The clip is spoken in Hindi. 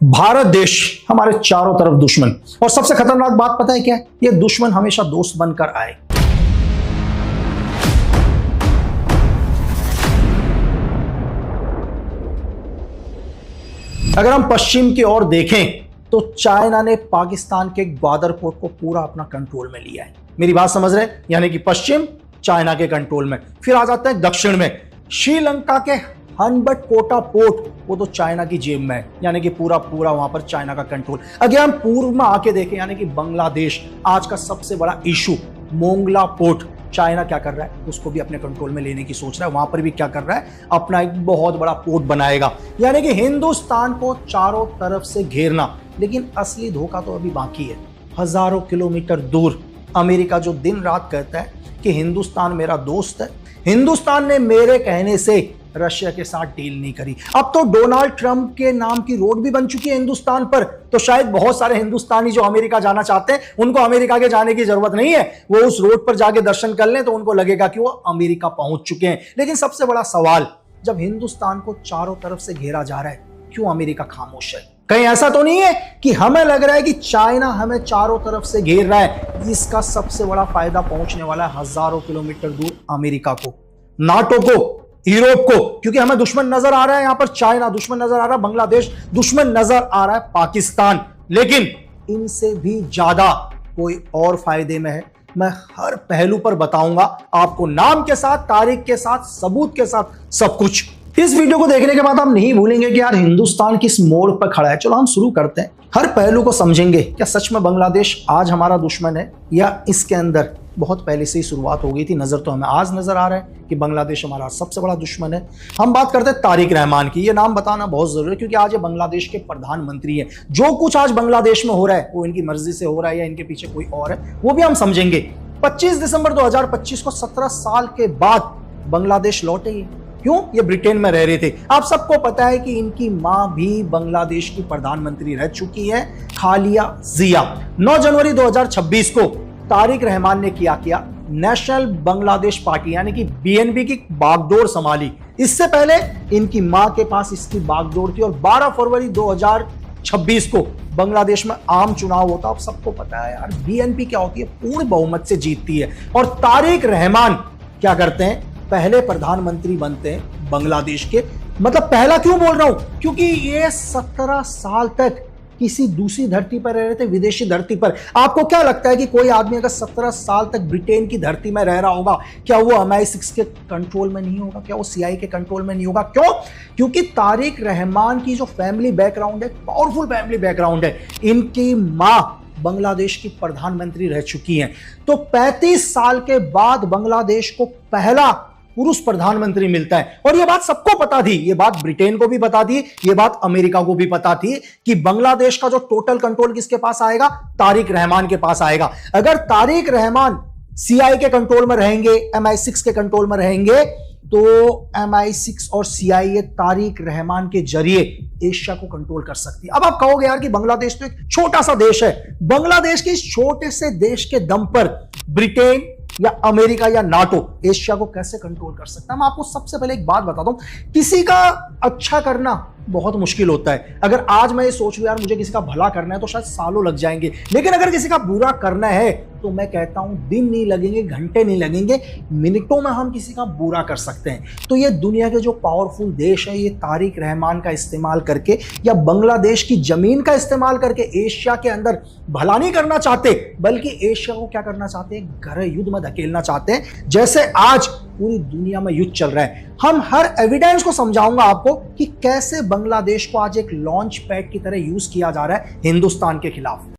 भारत देश हमारे चारों तरफ दुश्मन, और सबसे खतरनाक बात पता है क्या है? ये दुश्मन हमेशा दोस्त बनकर आए। अगर हम पश्चिम की ओर देखें तो चाइना ने पाकिस्तान के ग्वादर पोर्ट को पूरा अपना कंट्रोल में लिया है। मेरी बात समझ रहे हैं? यानी कि पश्चिम चाइना के कंट्रोल में। फिर आ जाते हैं दक्षिण में, श्रीलंका के हनबटकोटा पोर्ट, वो तो चाइना की जेब में है, यानी कि पूरा वहां पर चाइना का कंट्रोल। अगर हम पूर्व में आके देखें, यानी कि बांग्लादेश, आज का सबसे बड़ा इशू मोंगला पोर्ट, चाइना क्या कर रहा है? उसको भी अपने कंट्रोल में लेने की सोच रहा है। वहां पर भी क्या कर रहा है? अपना एक बहुत बड़ा पोर्ट बनाएगा, यानी कि हिंदुस्तान को चारों तरफ से घेरना। लेकिन असली धोखा तो अभी बाकी है। हजारों किलोमीटर दूर अमेरिका जो दिन रात कहता है कि हिंदुस्तान मेरा दोस्त है, हिंदुस्तान ने मेरे कहने से रशिया के साथ डील नहीं करी। अब तो डोनाल्ड ट्रंप के नाम की रोड भी बन चुकी है हिंदुस्तान पर, तो शायद बहुत सारे हिंदुस्तानी जो अमेरिका जाना चाहते हैं, उनको अमेरिका के जाने की जरूरत नहीं है। वो उस रोड पर जाके दर्शन कर लें तो उनको लगेगा कि वो अमेरिका पहुंच चुके हैं। लेकिन सबसे बड़ा सवाल, जब हिंदुस्तान को चारों तरफ से घेरा जा रहा है, क्यों अमेरिका खामोश है? कहीं ऐसा तो नहीं है कि हमें लग रहा है कि चाइना हमें चारों तरफ से घेर रहा है? इसका सबसे बड़ा फायदा पहुंचने वाला है हजारों किलोमीटर दूर अमेरिका को, नाटो को, यूरोप को, क्योंकि हमें दुश्मन नजर आ रहा है यहां पर चाइना, दुश्मन नजर आ रहा है बांग्लादेश, दुश्मन नजर आ रहा है पाकिस्तान। लेकिन इनसे भी ज्यादा कोई और फायदे में है। मैं हर पहलू पर बताऊंगा आपको, नाम के साथ, तारीख के साथ, सबूत के साथ, सब कुछ। इस वीडियो को देखने के बाद आप नहीं भूलेंगे कि यार हिंदुस्तान किस मोड़ पर खड़ा है। चलो हम शुरू करते हैं, हर पहलू को समझेंगे। क्या सच में बांग्लादेश आज हमारा दुश्मन है, या इसके अंदर बहुत पहले से ही शुरुआत हो गई थी? नजर तो हमें आज नजर आ रहा है कि बांग्लादेश हमारा सबसे बड़ा दुश्मन है। हम बात करते हैं तारिक रहमान की। ये नाम बताना बहुत जरूरी है, क्योंकि आज ये बांग्लादेश के प्रधानमंत्री हैं। जो कुछ आज बांग्लादेश में हो रहा है वो इनकी मर्जी से हो रहा है या इनके पीछे कोई और है, वो भी हम समझेंगे। 25 दिसंबर 2025 को 17 साल के बाद बांग्लादेश लौटे। क्यों? ये ब्रिटेन में रह रहे थे। आप सबको पता है कि इनकी मां भी बांग्लादेश की प्रधानमंत्री रह चुकी है, खालिया जिया। 9 जनवरी 2026 को तारिक रहमान ने किया नेशनल बांग्लादेश पार्टी यानी कि बीएनपी की बागडोर संभाली। इससे पहले इनकी मां के पास इसकी बागडोर थी, और 12 फरवरी 2026 को बांग्लादेश में आम चुनाव होता। आप सबको पता है यार बीएनपी क्या होती है, पूर्ण बहुमत से जीतती है। और तारिक रहमान क्या करते हैं? पहले प्रधानमंत्री बनते हैं बांग्लादेश के। मतलब पहला क्यों बोल रहा हूं? क्योंकि ये 17 साल तक किसी दूसरी धरती पर रह रहे थे, विदेशी धरती पर। आपको क्या लगता है कि कोई आदमी अगर 17 साल तक ब्रिटेन की धरती में रह रहा होगा, क्या वो MI6 के कंट्रोल में नहीं होगा? क्या वो CIA के कंट्रोल में नहीं होगा? क्यों? क्योंकि तारिक रहमान की जो फैमिली बैकग्राउंड है, पावरफुल फैमिली बैकग्राउंड है। इनकी मां बांग्लादेश की प्रधानमंत्री रह चुकी हैं। तो 35 साल के बाद बांग्लादेश को पहला पुरुष प्रधानमंत्री मिलता है। और यह बात सबको पता थी, यह बात ब्रिटेन को भी पता थी, यह बात अमेरिका को भी पता थी कि बांग्लादेश का जो टोटल कंट्रोल किसके पास आएगा? तारिक रहमान के पास आएगा। अगर तारिक रहमान CIA के कंट्रोल में रहेंगे, MI6 के कंट्रोल में रहेंगे, तो MI6 और CIA तारिक रहमान के जरिए एशिया को कंट्रोल कर सकती है। अब आप कहोगे यार कि बांग्लादेश तो एक छोटा सा देश है। बांग्लादेश के इस छोटे से देश के दम पर ब्रिटेन या अमेरिका या नाटो एशिया को कैसे कंट्रोल कर सकता है? मैं आपको सबसे पहले एक बात बताता हूं, किसी का अच्छा करना बहुत मुश्किल होता है। अगर आज मैं ये सोच लूं यार मुझे किसी का भला करना है, तो शायद सालों लग जाएंगे। लेकिन अगर किसी का बुरा करना है तो मैं कहता हूं दिन नहीं लगेंगे, घंटे नहीं लगेंगे, मिनटों में हम किसी का बुरा कर सकते हैं। तो ये दुनिया के जो पावरफुल देश है, ये तारिक रहमान का इस्तेमाल करके या बांग्लादेश की जमीन का इस्तेमाल करके एशिया के अंदर भला नहीं करना चाहते, बल्कि एशिया को क्या करना चाहते हैं? गहरे युद्ध में धकेलना चाहते हैं। जैसे आज पूरी दुनिया में युद्ध चल रहा है। हम हर एविडेंस को समझाऊंगा आपको कि कैसे बांग्लादेश को आज एक लॉन्च पैड की तरह यूज किया जा रहा है हिंदुस्तान के खिलाफ।